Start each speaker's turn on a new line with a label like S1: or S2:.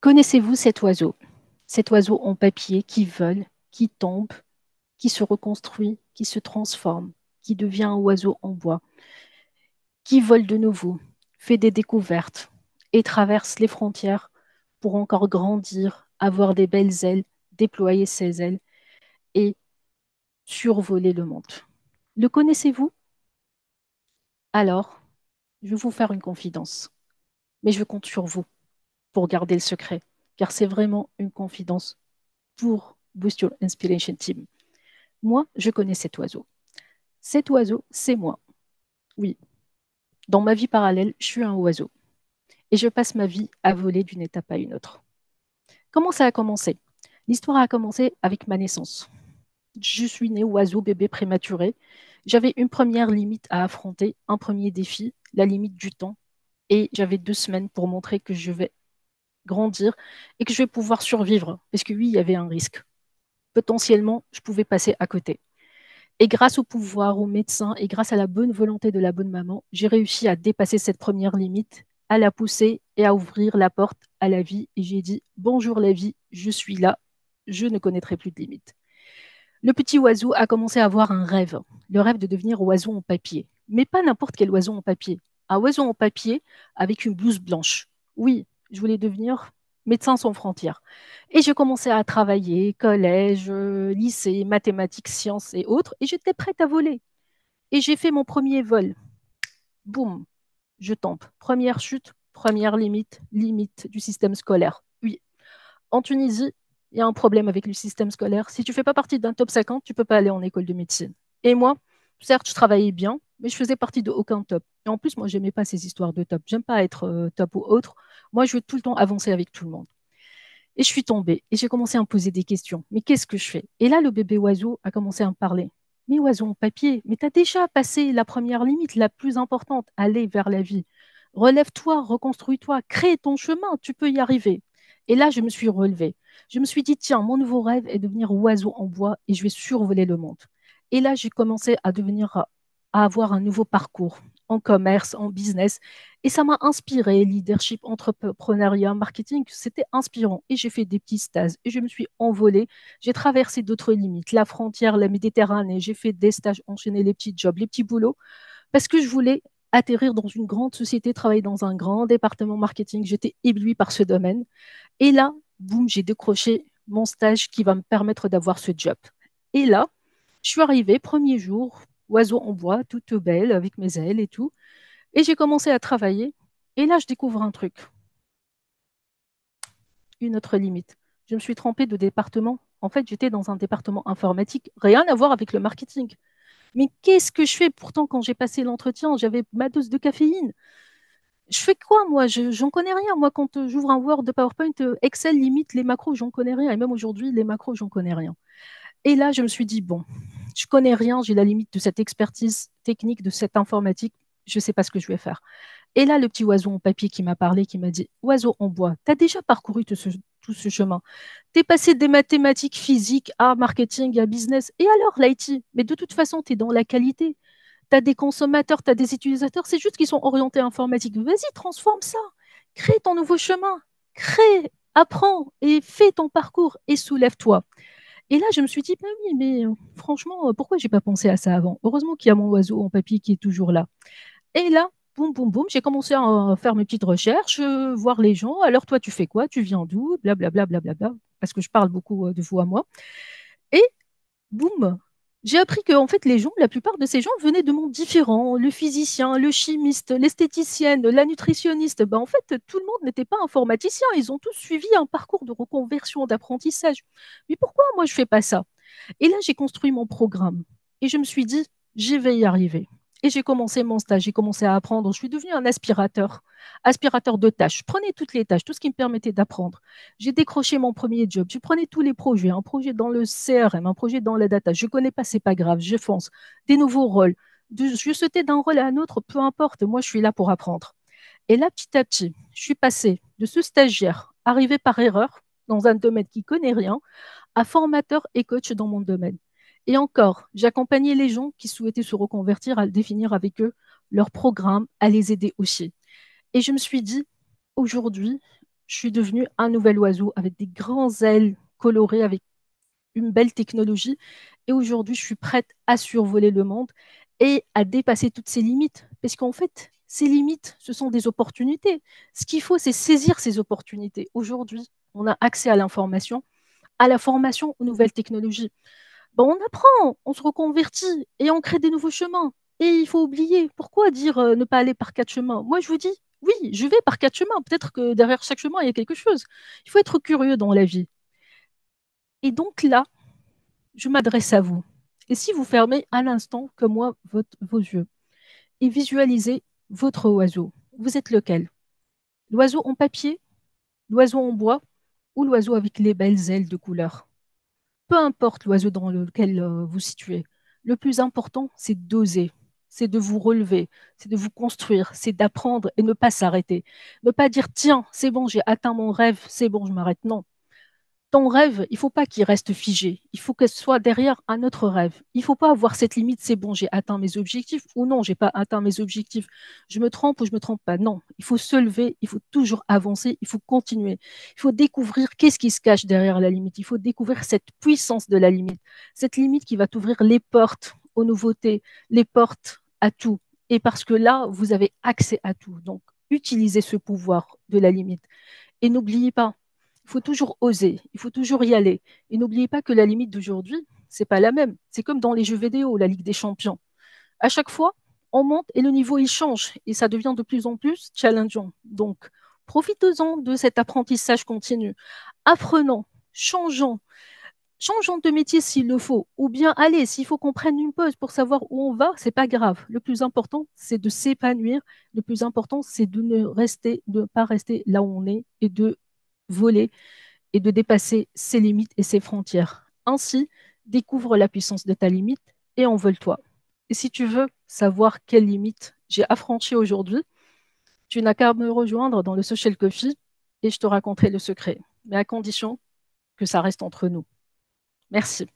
S1: Connaissez-vous cet oiseau? Cet oiseau en papier qui vole, qui tombe, qui se reconstruit, qui se transforme, qui devient un oiseau en bois, qui vole de nouveau, fait des découvertes et traverse les frontières pour encore grandir, avoir des belles ailes, déployer ses ailes et survoler le monde. Le connaissez-vous? Alors, je vais vous faire une confidence, mais je compte sur vous pour garder le secret, car c'est vraiment une confidence pour Boost Your Inspiration Team. Moi, je connais cet oiseau. Cet oiseau, c'est moi. Oui, dans ma vie parallèle, je suis un oiseau et je passe ma vie à voler d'une étape à une autre. Comment ça a commencé? L'histoire a commencé avec ma naissance. Je suis né oiseau bébé prématuré. J'avais une première limite à affronter, un premier défi, la limite du temps. Et j'avais 2 semaines pour montrer que je vais grandir et que je vais pouvoir survivre. Parce que oui, il y avait un risque. Potentiellement, je pouvais passer à côté. Et grâce au pouvoir, aux médecins et grâce à la bonne volonté de la bonne maman, j'ai réussi à dépasser cette première limite, à la pousser et à ouvrir la porte à la vie. Et j'ai dit, bonjour la vie, je suis là, je ne connaîtrai plus de limites. Le petit oiseau a commencé à avoir un rêve, le rêve de devenir oiseau en papier. Mais pas n'importe quel oiseau en papier. Un oiseau en papier avec une blouse blanche. Oui, je voulais devenir médecin sans frontières. Et je commençais à travailler, collège, lycée, mathématiques, sciences et autres, et j'étais prête à voler. Et j'ai fait mon premier vol. Boum, je tombe. Première chute, première limite, limite du système scolaire. Oui, en Tunisie, il y a un problème avec le système scolaire. Si tu ne fais pas partie d'un top 50, tu ne peux pas aller en école de médecine. Et moi, certes, je travaillais bien, mais je faisais partie de aucun top. Et en plus, moi, j'aimais pas ces histoires de top. J'aime pas être top ou autre. Moi, je veux tout le temps avancer avec tout le monde. Et je suis tombée et j'ai commencé à me poser des questions. Mais qu'est-ce que je fais? Et là, le bébé oiseau a commencé à me parler. Mais oiseau en papier, mais tu as déjà passé la première limite, la plus importante, aller vers la vie. Relève-toi, reconstruis-toi, crée ton chemin, tu peux y arriver. Et là, je me suis relevée. Je me suis dit, tiens, mon nouveau rêve est de devenir oiseau en bois et je vais survoler le monde. Et là, j'ai commencé à avoir un nouveau parcours en commerce, en business. Et ça m'a inspiré, leadership, entrepreneuriat, marketing, c'était inspirant. Et j'ai fait des petits stages et je me suis envolée. J'ai traversé d'autres limites, la frontière, la Méditerranée. J'ai fait des stages, enchaîné les petits jobs, les petits boulots, parce que je voulais atterrir dans une grande société, travailler dans un grand département marketing. J'étais éblouie par ce domaine. Et là, boum, j'ai décroché mon stage qui va me permettre d'avoir ce job. Et là, je suis arrivée, premier jour, oiseau en bois, toute belle, avec mes ailes et tout. Et j'ai commencé à travailler. Et là, je découvre un truc, une autre limite. Je me suis trompée de département. En fait, j'étais dans un département informatique, rien à voir avec le marketing. Mais qu'est-ce que je fais? Pourtant, quand j'ai passé l'entretien, j'avais ma dose de caféine. Je fais quoi, moi? J'en connais rien. Moi, quand j'ouvre un Word de PowerPoint, Excel, limite, les macros, j'en connais rien. Et même aujourd'hui, les macros, j'en connais rien. Et là, je me suis dit, bon, je connais rien, j'ai la limite de cette expertise technique, de cette informatique, je ne sais pas ce que je vais faire. Et là, le petit oiseau en papier qui m'a parlé, qui m'a dit, oiseau en bois, tu as déjà parcouru tout ce chemin. Tu es passé des mathématiques physiques à marketing, à business. Et alors, l'IT? Mais de toute façon, tu es dans la qualité. Tu as des consommateurs, tu as des utilisateurs, c'est juste qu'ils sont orientés informatique. Vas-y, transforme ça. Crée ton nouveau chemin. Crée, apprends et fais ton parcours et soulève-toi. Et là, je me suis dit, bah oui, mais franchement, pourquoi j'ai pas pensé à ça avant? Heureusement qu'il y a mon oiseau en papier qui est toujours là. Et là, boum, boum, boum, j'ai commencé à faire mes petites recherches, voir les gens. Alors, toi, tu fais quoi? Tu viens d'où? Blablabla, blablabla, parce que je parle beaucoup de vous à moi. Et boum, j'ai appris que en fait, les gens, la plupart de ces gens venaient de mondes différents. Le physicien, le chimiste, l'esthéticienne, la nutritionniste. Ben, en fait, tout le monde n'était pas informaticien. Ils ont tous suivi un parcours de reconversion, d'apprentissage. Mais pourquoi moi, je fais pas ça? Et là, j'ai construit mon programme. Et je me suis dit, je vais y arriver. Et j'ai commencé mon stage, j'ai commencé à apprendre. Je suis devenue un aspirateur, aspirateur de tâches. Je prenais toutes les tâches, tout ce qui me permettait d'apprendre. J'ai décroché mon premier job. Je prenais tous les projets, un projet dans le CRM, un projet dans la data. Je ne connais pas, c'est pas grave, je fonce. Des nouveaux rôles. Je sautais d'un rôle à un autre, peu importe. Moi, je suis là pour apprendre. Et là, petit à petit, je suis passée de ce stagiaire arrivé par erreur dans un domaine qui ne connaît rien à formateur et coach dans mon domaine. Et encore, j'accompagnais les gens qui souhaitaient se reconvertir à définir avec eux leur programme, à les aider aussi. Et je me suis dit, aujourd'hui, je suis devenue un nouvel oiseau avec des grands ailes colorées, avec une belle technologie. Et aujourd'hui, je suis prête à survoler le monde et à dépasser toutes ces limites. Parce qu'en fait, ces limites, ce sont des opportunités. Ce qu'il faut, c'est saisir ces opportunités. Aujourd'hui, on a accès à l'information, à la formation, aux nouvelles technologies. Bon, on apprend, on se reconvertit et on crée des nouveaux chemins. Et il faut oublier. Pourquoi dire ne pas aller par quatre chemins? Moi, je vous dis, oui, je vais par quatre chemins. Peut-être que derrière chaque chemin, il y a quelque chose. Il faut être curieux dans la vie. Et donc là, je m'adresse à vous. Et si vous fermez à l'instant, comme moi, vos yeux et visualisez votre oiseau, vous êtes lequel? L'oiseau en papier, l'oiseau en bois ou l'oiseau avec les belles ailes de couleur? Peu importe l'oiseau dans lequel vous situez, le plus important, c'est d'oser, c'est de vous relever, c'est de vous construire, c'est d'apprendre et ne pas s'arrêter. Ne pas dire, tiens, c'est bon, j'ai atteint mon rêve, c'est bon, je m'arrête. Non, ton rêve, il faut pas qu'il reste figé. Il faut que ce soit derrière un autre rêve. Il faut pas avoir cette limite, c'est bon, j'ai atteint mes objectifs ou non, j'ai pas atteint mes objectifs. Je me trompe ou je me trompe pas. Non, il faut se lever, il faut toujours avancer, il faut continuer. Il faut découvrir qu'est-ce qui se cache derrière la limite. Il faut découvrir cette puissance de la limite. Cette limite qui va t'ouvrir les portes aux nouveautés, les portes à tout. Et parce que là, vous avez accès à tout. Donc, utilisez ce pouvoir de la limite. Et n'oubliez pas, il faut toujours oser, il faut toujours y aller. Et n'oubliez pas que la limite d'aujourd'hui, c'est pas la même. C'est comme dans les jeux vidéo, la Ligue des Champions. À chaque fois, on monte et le niveau il change et ça devient de plus en plus challengeant. Donc, profitons-en de cet apprentissage continu. Apprenons, changeons, changeons de métier s'il le faut, ou bien allez, s'il faut qu'on prenne une pause pour savoir où on va, c'est pas grave. Le plus important, c'est de s'épanouir. Le plus important, c'est de ne pas rester là où on est et de voler et de dépasser ses limites et ses frontières. Ainsi, découvre la puissance de ta limite et envole-toi. Et si tu veux savoir quelle limite j'ai affranchie aujourd'hui, tu n'as qu'à me rejoindre dans le Social Coffee et je te raconterai le secret, mais à condition que ça reste entre nous. Merci.